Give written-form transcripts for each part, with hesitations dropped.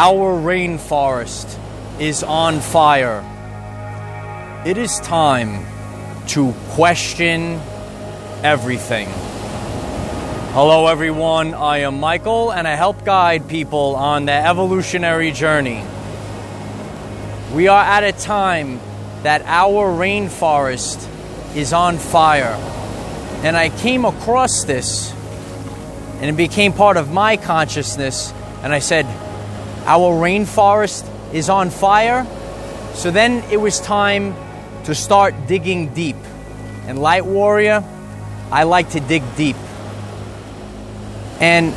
Our rainforest is on fire. It is time to question everything. Hello everyone, I am Michael and I help guide people on their evolutionary journey. We are at a time that our rainforest is on fire. And I came across this and it became part of my consciousness, and I said, our rainforest is on fire? So then it was time to start digging deep. And Light Warrior, I like to dig deep. And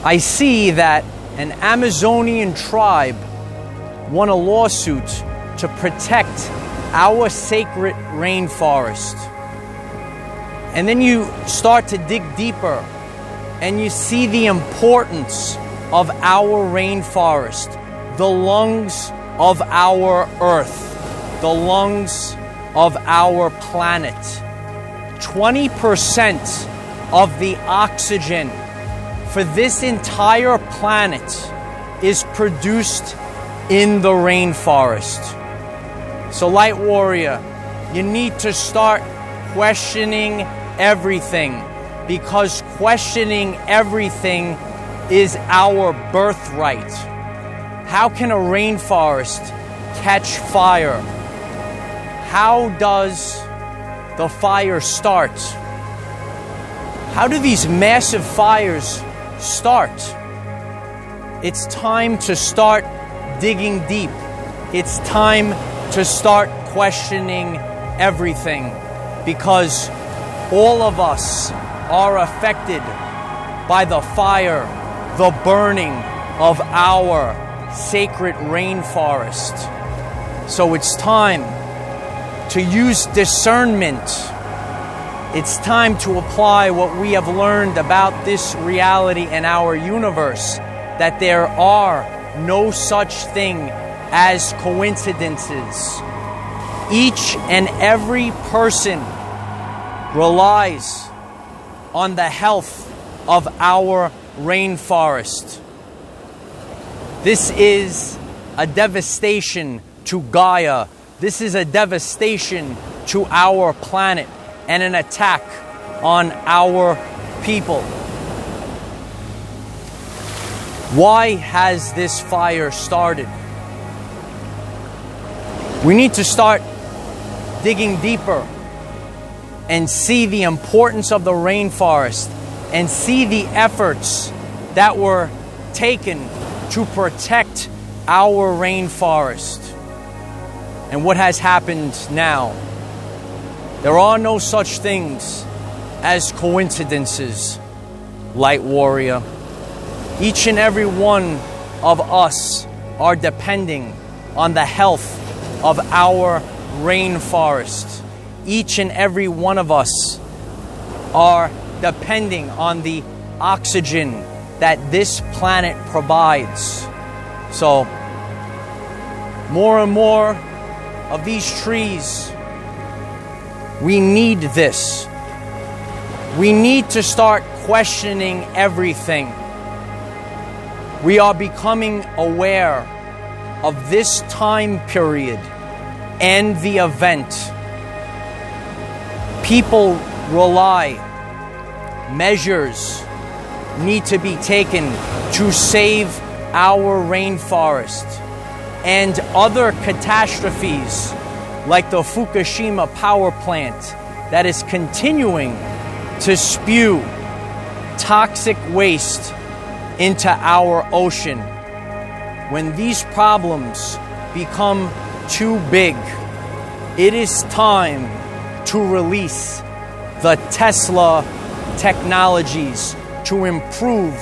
I see that an Amazonian tribe won a lawsuit to protect our sacred rainforest. And then you start to dig deeper and you see the importance of our rainforest, the lungs of our earth, the lungs of our planet. 20% of the oxygen for this entire planet is produced in the rainforest. So Light Warrior, you need to start questioning everything, because questioning everything is our birthright. How can a rainforest catch fire? How does the fire start? How do these massive fires start? It's time to start digging deep. It's time to start questioning everything, because all of us are affected by the fire, the burning of our sacred rainforest. So it's time to use discernment. It's time to apply what we have learned about this reality and our universe, that there are no such thing as coincidences. Each and every person relies on the health of our rainforest. This is a devastation to Gaia. This is a devastation to our planet and an attack on our people. Why has this fire started? We need to start digging deeper and see the importance of the rainforest and see the efforts that were taken to protect our rainforest. And what has happened now? There are no such things as coincidences, Light Warrior. Each and every one of us are depending on the health of our rainforest. Each and every one of us are depending on the oxygen that this planet provides. So, more and more of these trees, we need this. We need to start questioning everything. We are becoming aware of this time period and the event. People rely, measures need to be taken to save our rainforest, and other catastrophes like the Fukushima power plant that is continuing to spew toxic waste into our ocean. When these problems become too big, it is time to release the Tesla technologies to improve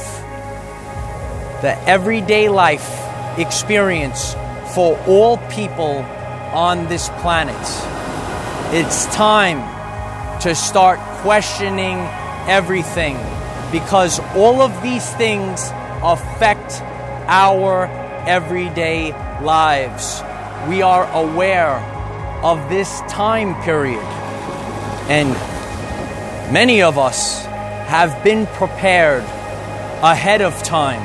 the everyday life experience for all people on this planet. It's time to start questioning everything, because all of these things affect our everyday lives. We are aware of this time period, and many of us have been prepared ahead of time.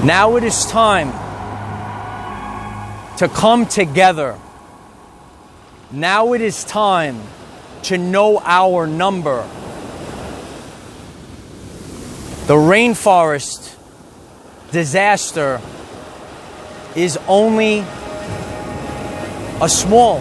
Now it is time to come together. Now it is time to know our number. The rainforest disaster is only a small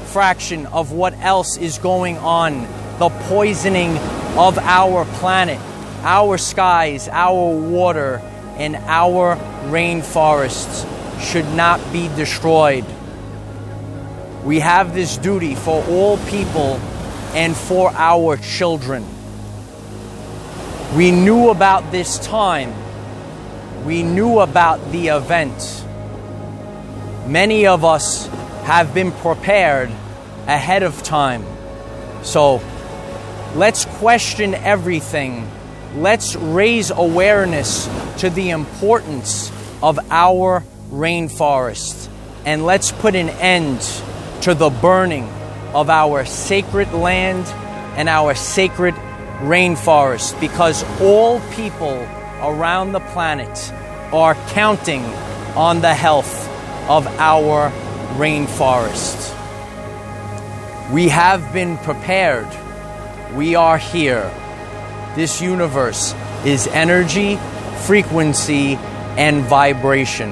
fraction of what else is going on. The poisoning of our planet, our skies, our water, and our rainforests should not be destroyed. We have this duty for all people and for our children. We knew about this time. We knew about the event. Many of us have been prepared ahead of time. So let's question everything. Let's raise awareness to the importance of our rainforest. And let's put an end to the burning of our sacred land and our sacred rainforest, because all people around the planet are counting on the health of our rainforest. We have been prepared. We are here. This universe is energy, frequency, and vibration.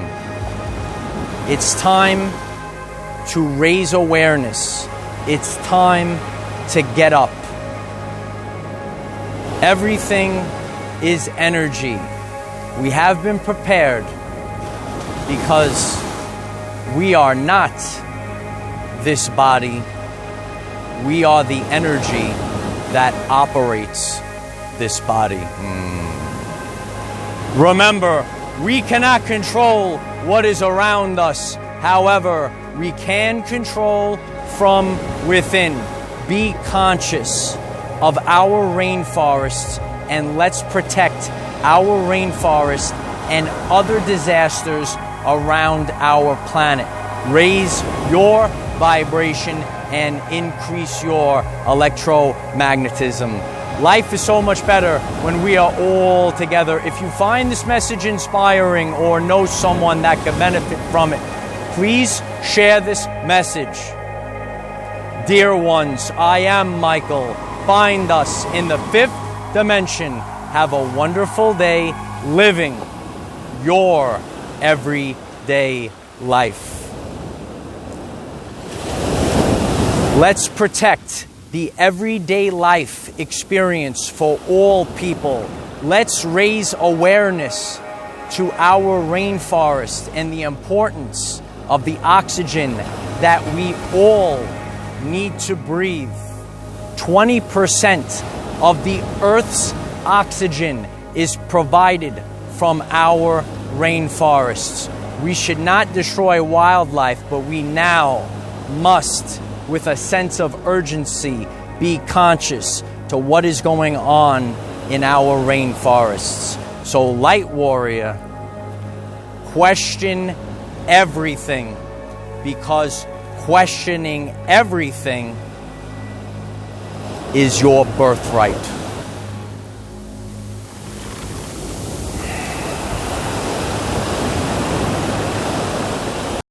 It's time to raise awareness. It's time to get up. Everything is energy. We have been prepared because we are not this body. We are the energy that operates this body. Remember, we cannot control what is around us. However, we can control from within. Be conscious of our rainforests, and let's protect our rainforest and other disasters around our planet. Raise your vibration and increase your electromagnetism. Life is so much better when we are all together. If you find this message inspiring or know someone that could benefit from it, please share this message. Dear ones, I am Michael. Find us in the 5th dimension. Have a wonderful day living your everyday life. Let's protect the everyday life experience for all people. Let's raise awareness to our rainforest and the importance of the oxygen that we all need to breathe. 20% of the Earth's oxygen is provided from our rainforests. We should not destroy wildlife, but we now must, with a sense of urgency, be conscious to what is going on in our rainforests. So, Light Warrior, question everything, because questioning everything is your birthright.